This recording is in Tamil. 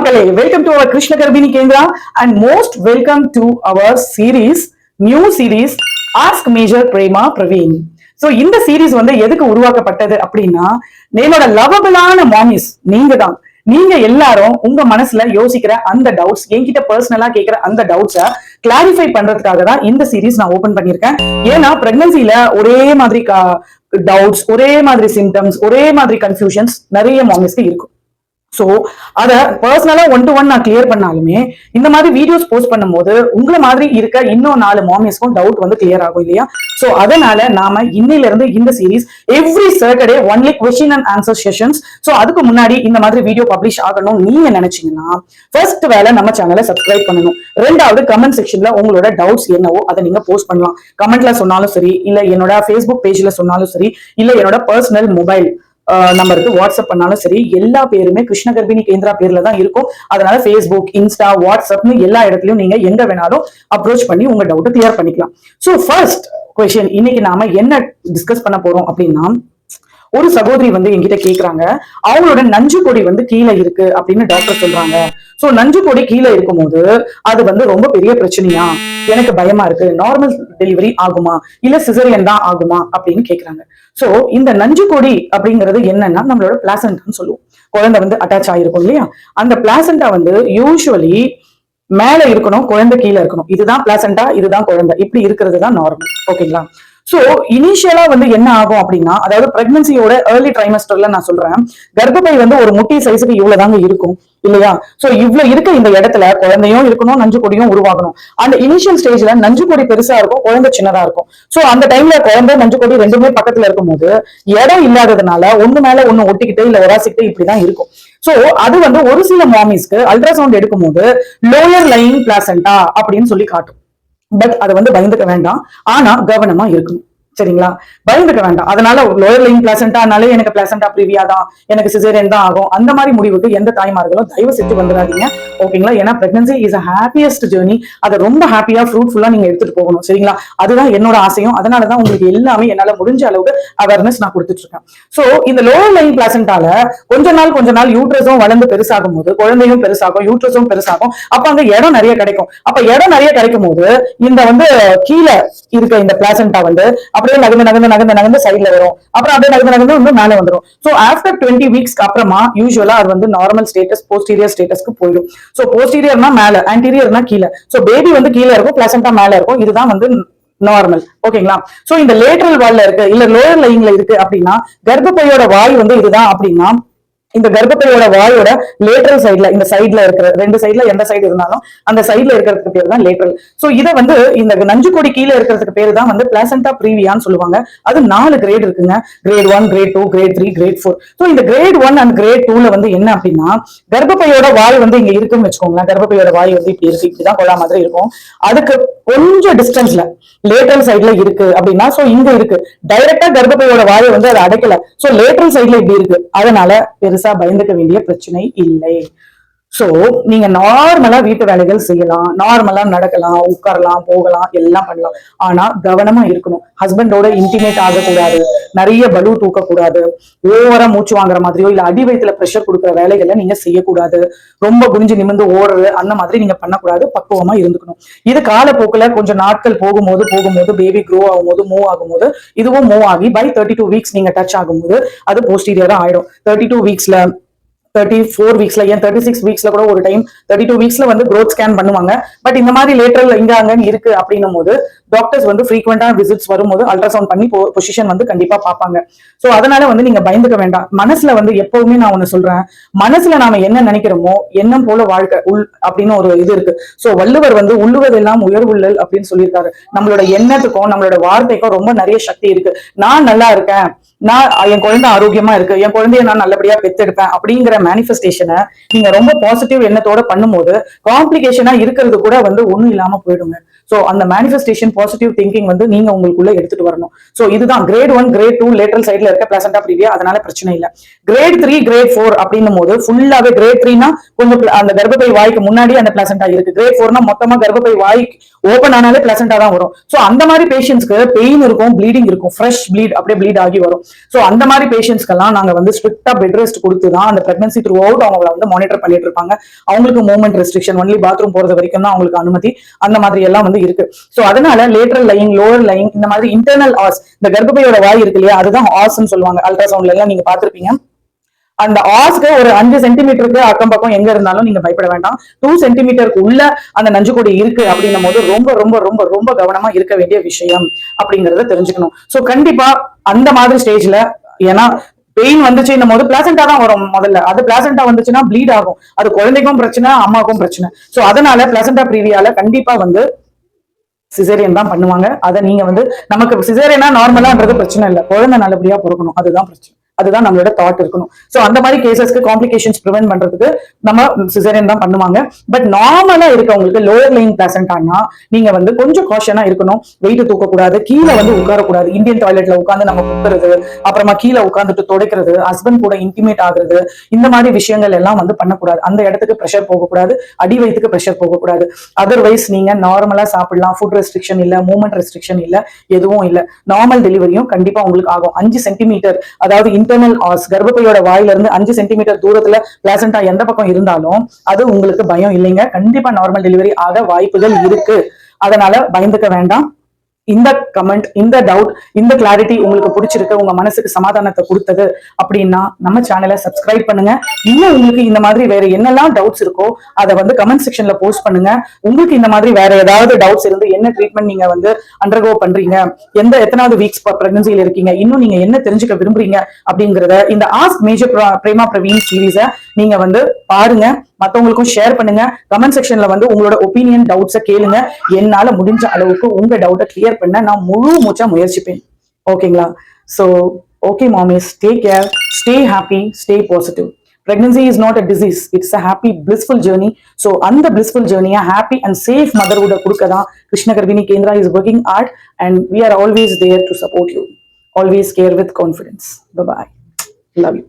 மக்களே, welcome to our Krishna Garbhini Kendra and most welcome to our new series ask major Prema Praveen. So இந்த சீரீஸ் வந்து எதுக்கு உருவாக்கப்பட்டது அப்படின்னா, என்னோட லவபிளான மாமிஸ் நீங்க எல்லாரும் உங்க மனசுல யோசிக்கிற அந்த டவுட்ஸ், என்கிட்ட பர்சனலா கேட்கிற அந்த டவுட்ஸை கிளாரிஃபை பண்றதுக்காக தான் இந்த சீரீஸ் நான் ஓபன் பண்ணிருக்கேன். ஏன்னா பிரெக்னன்சில ஒரே மாதிரி டவுட்ஸ், ஒரே மாதிரி சிம்டம்ஸ், ஒரே மாதிரி கன்ஃபியூஷன்ஸ் நிறைய மாமிஸ்க்கு இருக்கும். சோ அத பர்சனலா 1-to-1 நான் கிளியர் பண்ணாலுமே இந்த மாதிரி வீடியோஸ் போஸ்ட் பண்ணும்போது உங்களை மாதிரி இருக்க இன்னும் 4 மாமிஸ்க்கும் டவுட் வந்து கிளியர் ஆகும் இல்லையா? சோ அதனால நாம இன்னையில இருந்து இந்த series every Saturday only question and answer sessions. So அதுக்கு முன்னாடி இந்த மாதிரி வீடியோ பப்ளிஷ் ஆகணும் நீங்க நினைச்சீங்கன்னா ஃபர்ஸ்ட் வேலை நம்ம சேனலை சப்ஸ்கிரைப் பண்ணணும். ரெண்டாவது கமெண்ட் செக்ஷன்ல உங்களோட டவுட்ஸ் என்னவோ அதை நீங்க போஸ்ட் பண்ணலாம். கமெண்ட்ல சொன்னாலும் சரி, இல்ல என்னோட ஃபேஸ்புக் பேஜ்ல சொன்னாலும் சரி, இல்ல என்னோட பர்சனல் மொபைல் நம்பருக்கு வாட்ஸ்அப் பண்ணாலும் சரி, எல்லா பேருமே கிருஷ்ண கர்ப்பிணி கேந்திரா பேர்ல தான் இருக்கும். அதனால ஃபேஸ்புக், இன்ஸ்டா, வாட்ஸ்அப்னு எல்லா இடத்துலயும் நீங்க எங்க வேணாலும் அப்ரோச் பண்ணி உங்க டவுட் கிளியர் பண்ணிக்கலாம். சோ ஃபர்ஸ்ட் क्वेश्चन, இன்னைக்கு நாம என்ன டிஸ்கஸ் பண்ண போறோம் அப்படின்னா, ஒரு சகோதரி வந்து என்கிட்ட கேக்குறாங்க, அவங்களோட நஞ்சு கொடி வந்து கீழே இருக்கு அப்படின்னு டாக்டர் சொல்றாங்க. சோ நஞ்சு கொடி கீழே இருக்கும்போது அது வந்து ரொம்ப பெரிய பிரச்சனையா, எனக்கு பயமா இருக்கு, நார்மல் டெலிவரி ஆகுமா இல்ல சிசரியன் தான் ஆகுமா அப்படின்னு கேக்குறாங்க. சோ இந்த நஞ்சு கொடி அப்படிங்கிறது என்னன்னா, நம்மளோட பிளாசண்டான்னு சொல்லுவோம். குழந்தை வந்து அட்டாச் ஆயிருக்கும் இல்லையா? அந்த பிளாசண்டா வந்து யூசுவலி மேல இருக்கணும், குழந்தை கீழே இருக்கணும். இதுதான் பிளாசண்டா, இதுதான் குழந்தை, இப்படி இருக்கிறது தான் நார்மல். ஓகேங்களா? சோ இனிஷியலா வந்து என்ன ஆகும் அப்படின்னா, அதாவது பிரெக்னன்சியோட ஏர்லி ட்ரைமஸ்டர்ல நான் சொல்றேன், கர்ப்பப்பை வந்து ஒரு முட்டி சைஸுக்கு இவ்வளவுதாங்க இருக்கும் இல்லையா? சோ இவ்வளவு இருக்க இந்த இடத்துல குழந்தையும் இருக்கணும், நஞ்சு கொடியும் உருவாகணும். அந்த இனிஷியல் ஸ்டேஜ்ல நஞ்சு கொடி பெருசா இருக்கும், குழந்தை சின்னதா இருக்கும். சோ அந்த டைம்ல குழந்தை நஞ்சு கொடி ரெண்டுமே பக்கத்துல இருக்கும் போது இடம் இல்லாததுனால ஒண்ணு மேல ஒண்ணு ஒட்டிக்கிட்டு இல்ல உராசிக்கிட்டு இப்படிதான் இருக்கும். சோ அது வந்து ஒரு சில மாமிஸ்க்கு அல்ட்ராசவுண்ட் எடுக்கும் போது லோயர் லைன் பிளாசண்டா அப்படின்னு சொல்லி காட்டும். பட் அதை வந்து பயந்துக்க வேண்டாம், ஆனா கவனமா இருக்கணும். சரிங்களா? பயந்துக்க வேண்டாம். அதனால லோயர் லைன் பிளாசண்டானாலே எனக்கு பிளாசண்டா ப்ரீவியா தான், எனக்கு சிசேரியன் தான் ஆகும், அந்த மாதிரி முடிவுக்கு எந்த தாய்மார்களும் தயவு செஞ்சு வந்துடாதீங்க. ஓகேங்களா? ஏன்னா pregnancy is a happiest journey. அதை ரொம்ப ஹாப்பியா ஃப்ரூட்ஃபுல்லா நீங்க எடுத்துட்டு போகணும். சரிங்களா? அதுதான் என்னோட ஆசையும். அதனாலதான் உங்களுக்கு எல்லாமே என்னால முடிஞ்ச அளவுக்கு அவேர்னஸ் நான் கொடுத்துட்டு இருக்கேன். சோ இந்த லோயர் லைன் பிளாசண்டால கொஞ்ச நாள் யூட்ரஸும் வளர்ந்து பெருசாகும் போது குழந்தையும் பெருசாகும், யூட்ரஸும் பெருசாகும். அப்ப அங்க இடம் நிறைய கிடைக்கும். அப்ப இடம் நிறைய கிடைக்கும் போது இந்த வந்து கீழே இருக்க இந்த பிளாசண்டா வந்து அப்படியே நகர்ந்து சைட்ல வரும். அப்புறம் அப்படியே நகர்ந்து வந்து மேல வந்துடும். சோ ஆஃப்டர் 20 வீக்ஸ்க்கு அப்புறமா யூசுவலா அது வந்து நார்மல் ஸ்டேட்டஸ், போஸ்டீரியர் ஸ்டேட்டஸ்க்கு போயிடும். சோ போஸ்டீரியர்னா மேல, ஆன்டீரியர்னா கீழே. சோ பேபி வந்து கீழே இருக்கும், பிளாசண்டா மேல இருக்கும். இதுதான் வந்து நார்மல். ஓகேங்களா? சோ இந்த லேட்டரல் வால்ல இருக்கு இல்ல லோயர் லைன்ல இருக்கு அப்படின்னா, கர்ப்பப்பையோட வாய் வந்து இதுதான் அப்படின்னா, இந்த கர்ப்பப்பையோட வாயோட லேட்டரல் சைட்ல, இந்த சைட்ல இருக்கிற ரெண்டு சைட்ல எந்த சைடு இருந்தாலும் அந்த சைட்ல இருக்கிறதுக்கு பேர் தான் லேட்டரல். சோ இதை வந்து இந்த நஞ்சு கொடி கீழே இருக்கிறதுக்கு பேரு தான் வந்து பிளாசண்டா ப்ரீவியான்னு சொல்லுவாங்க. அது 4 கிரேட் இருக்குங்க. Grade 1, grade 2, grade 3, grade 4. So இந்த கிரேட் 1 அண்ட் கிரேட் 2ல வந்து என்ன அப்படின்னா, கர்ப்பப்பையோட வாய் வந்து இங்க இருக்குன்னு வச்சுக்கோங்களேன். கர்ப்பப்பையோட வாய் வந்து இப்படி இருக்கு, இப்படிதான் கொள்ளா மாதிரி இருக்கும். அதுக்கு கொஞ்சம் டிஸ்டன்ஸ்ல லேட்டரல் சைட்ல இருக்கு அப்படின்னா, சோ இங்க இருக்கு, டைரக்டா கர்ப்பப்பையோட வாயை வந்து அதை அடைக்கல. சோ லேட்டரல் சைட்ல இப்படி இருக்கு. அதனால பெருசா பயந்துக்க வேண்டிய பிரச்சனை இல்லை. சோ நீங்க நார்மலா வீட்டு வேலைகள் செய்யலாம், நார்மலா நடக்கலாம், உட்காரலாம், போகலாம், எல்லாம் பண்ணலாம். ஆனா கவனமா இருக்கணும். ஹஸ்பண்டோட இன்டிமேட் ஆகக்கூடாது, நிறைய பலூ தூக்க கூடாது, ஓவரா மூச்சு வாங்குற மாதிரியோ இல்ல அடி வயித்துல பிரஷர் கொடுக்குற வேலைகளை நீங்க செய்யக்கூடாது. ரொம்ப குனிஞ்சு நிமிர்ந்து ஓடுறது அந்த மாதிரி நீங்க பண்ணக்கூடாது. பக்குவமா இருந்துக்கணும். இது காலப்போக்குல கொஞ்சம் நாட்கள் போகும்போது பேபி க்ரோ ஆகும்போது, மூவ் ஆகும்போது, இதுவும் மூவ் ஆகி பை 32 வீக்ஸ் நீங்க டச் ஆகும்போது அது போஸ்டீரியரா ஆயிடும். 32 வீக்ஸ்ல, 34 வீக்ஸ்ல, ஏன் 36 வீக்ஸ்ல கூட ஒரு டைம் 32 வீக்ஸ்ல வந்து growth ஸ்கேன் பண்ணுவாங்க. பட் இந்த மாதிரி லேட்டரல் இங்க அங்க இருக்கு அப்படின்னும் போது டாக்டர்ஸ் வந்து ஃப்ரீக்வெண்டா விசிட்ஸ் வரும்போது அல்ட்ராசவுண்ட் பண்ணி பொசிஷன் வந்து கண்டிப்பா பார்ப்பாங்க. சோ அதனால வந்து நீங்க பயந்துக்க வேண்டாம். மனசுல வந்து எப்பவுமே நான் ஒண்ணு சொல்றேன், மனசுல நாம என்ன நினைக்கிறோமோ எண்ணம் போல வாழ்க்கை அப்படின்னு ஒரு இது இருக்கு. சோ வள்ளுவர் வந்து உள்ளுவதெல்லாம் உயர்வுள்ளல் அப்படின்னு சொல்லியிருக்காரு. நம்மளோட எண்ணத்துக்கும் நம்மளோட வார்த்தைக்கும் ரொம்ப நிறைய சக்தி இருக்கு. நான் நல்லா இருக்கேன், நான் என் குழந்தை ஆரோக்கியமா இருக்கு, என் குழந்தைய நான் நல்லபடியா பெத்தெடுப்பேன் அப்படிங்கிற மேனிஃபெஸ்டேஷனை நீங்க ரொம்ப பாசிட்டிவ் எண்ணத்தோட பண்ணும்போது காம்ப்ளிகேஷனா இருக்கிறது கூட வந்து ஒண்ணும் இல்லாம போயிடுங்க. ஸோ அந்த மேனிஃபெஸ்டேஷன் பாசிட்டிவ் திங்கிங் வந்து நீங்க உங்களுக்குள்ள எடுத்துட்டு வரணும். ஸோ இதுதான் கிரேட் 1 கிரேட் 2 லேட்டரல் சைட்ல இருக்க பிளாசண்டா ப்ரீவியா, அதனால பிரச்சனை இல்லை. கிரேட் 3 கிரேட் 4 அப்படின்னும் போது ஃபுல்லாவே கிரேட் 3னா கொஞ்சம் அந்த கர்ப்பப்பை வாய்க்கு முன்னாடி அந்த பிளாசண்டா இருக்கு. கிரேட் 4னா மொத்தமா கர்ப்பப்பை வாய்க்கு ஓப்பன் ஆனாலே பிளாசண்டா தான் வரும். ஸோ அந்த மாதிரி பேஷண்ட்ஸ்க்கு பெயின் இருக்கும், ப்ளீடிங் இருக்கும், ஃப்ரெஷ் ப்ளீட் அப்படியே ப்ளீட் ஆகி வரும். ஸோ அந்த மாதிரி பேஷண்ட்ஸ்க்கெல்லாம் நாங்க வந்து ஸ்ட்ரிக்டா பெட் ரெஸ்ட் கொடுத்து தான் அந்த பிரெக்னன்சி த்ரூ அவுட் அவங்களை வந்து மானிட்டர் பண்ணிட்டு இருப்பாங்க. அவங்களுக்கு மூவ்மெண்ட் ரெஸ்ட்ரிக்ஷன், ஒன்லி பாத்ரூம் போறது வரைக்கும் தான் அவங்களுக்கு அனுமதி, அந்த மாதிரி எல்லாம் வந்து இருக்கு. ஸோ அதனால லேட்டரல் லைங், லோவர் லைங், இந்த மாதிரி இன்டர்னல் ஆஸ், இந்த கர்ப்பப்பையோட வாய் இருக்கு இல்லையா, அதுதான் ஆஸ்ன்னு சொல்லுவாங்க. அல்ட்ராசவுண்ட்ல எல்லாம் நீங்க பாத்திருப்பீங்க. அந்த ஆஸ்க்கு ஒரு 5 சென்டிமீட்டருக்கு அக்கம் பக்கம் எங்க இருந்தாலும் நீங்க பயப்பட வேண்டாம். 2 சென்டிமீட்டருக்கு உள்ள அந்த நஞ்சுக்கொடி இருக்கு அப்படின்னும் போது ரொம்ப ரொம்ப ரொம்ப ரொம்ப கவனமா இருக்க வேண்டிய விஷயம் அப்படிங்கறத தெரிஞ்சுக்கணும். சோ கண்டிப்பா அந்த மாதிரி ஸ்டேஜ்ல, ஏன்னா பெயின் வந்துச்சுன்னும் போது பிளாசண்டா தான் வரும் முதல்ல. அது பிளாசண்டா வந்துச்சுன்னா ப்ளீட் ஆகும். அது குழந்தைக்கும் பிரச்சனை, அம்மாவுக்கும் பிரச்சனை. சோ அதனால பிளாசண்டா ப்ரீவியால கண்டிப்பா வந்து சிசேரியன் தான் பண்ணுவாங்க. அதை நீங்க வந்து நமக்கு சிசேரியனா நார்மலான்றது பிரச்சனை இல்லை, குழந்தை நல்லபடியா பிறக்கணும், அதுதான் பிரச்சனை. அதுதான் நம்மளோட தாட் இருக்கணும். சோ அந்த மாதிரி கேசஸ்க்கு காம்ப்ளிகேஷன்ஸ் ப்ரிவென்ட் பண்றதுக்கு நம்ம சிசேரியன் தான் பண்ணுவாங்க. பட் நார்மலா இருக்கவங்களுக்கு லோயர் லைன் பிளாசண்டானா நீங்க வந்து கொஞ்சம் காஷனா இருக்கணும். வெயிட் தூக்கக்கூடாது, கீழே வந்து உட்காரக்கூடாது. இந்தியன் டாய்லெட்ல உட்காந்து நம்ம குத்துறது, அப்புறமா கீழே உட்காந்துட்டு துடைக்கிறது, ஹஸ்பண்ட் கூட இன்டிமேட் ஆகுறது, இந்த மாதிரி விஷயங்கள் எல்லாம் வந்து பண்ணக்கூடாது. அந்த இடத்துக்கு ப்ரெஷர் போகக்கூடாது, அடி வயிற்றுக்கு ப்ரெஷர் போகக்கூடாது. அதர்வைஸ் நீங்க நார்மலா சாப்பிடலாம். ஃபுட் ரெஸ்ட்ரிக்ஷன் இல்ல, மூவ்மெண்ட் ரெஸ்ட்ரிக்ஷன் இல்ல, எதுவும் இல்ல. நார்மல் டெலிவரியும் கண்டிப்பா உங்களுக்கு ஆகும். 5 சென்டிமீட்டர், அதாவது இன்டர்னல் ஆஸ், கர்ப்பப்பையோட வாயில இருந்து 5 சென்டிமீட்டர் தூரத்துல பிளாசண்டா எந்த பக்கம் இருந்தாலும் அது உங்களுக்கு பயம் இல்லைங்க. கண்டிப்பா நார்மல் டெலிவரி ஆக வாய்ப்புகள் இருக்கு. அதனால பயந்துக்க வேண்டாம். இந்த கமெண்ட், இந்த டவுட், இந்த கிளாரிட்டி உங்களுக்கு பிடிச்சிருக்கு, உங்க மனசுக்கு சமாதானத்தை கொடுத்தது அப்படின்னா நம்ம சேனலை சப்ஸ்கிரைப் பண்ணுங்க. இன்னும் உங்களுக்கு இந்த மாதிரி வேற என்னெல்லாம் டவுட்ஸ் இருக்கோ அதை வந்து கமெண்ட் செக்ஷன்ல போஸ்ட் பண்ணுங்க. உங்களுக்கு இந்த மாதிரி வேற ஏதாவது டவுட்ஸ் இருந்து, என்ன ட்ரீட்மெண்ட் நீங்க வந்து அண்டர்கோ பண்றீங்க, எத்தனாவது வீக்ஸ் பிரெக்னன்சில இருக்கீங்க, இன்னும் நீங்க என்ன தெரிஞ்சுக்க விரும்புறீங்க அப்படிங்கறத இந்த ஆஸ்க் மேஜர் பிரேமா பிரவீன் சீரீஸ நீங்க வந்து பாருங்க, மத்தவங்களுக்கும் ஷேர் பண்ணுங்க. கமெண்ட் செக்ஷன்ல வந்து உங்களோட ஒப்பீனியன், டவுட்ஸை கேளுங்க. என்னால முடிஞ்ச அளவுக்கு உங்க டவுட்டை கிளியர் பண்ண நான் முழு மூச்சா முயற்சிப்பேன். ஓகேங்களா? சோ ஓகே மாமிஸ், take care, stay happy, stay positive. Pregnancy is not a disease, it's a happy blissful journey. So அந்த blissful journey happy and safe motherhood கொடுக்கதா Krishna Garbhini Kendra is working hard, and we are always there to support you. Always care with confidence. Bye bye. Love you.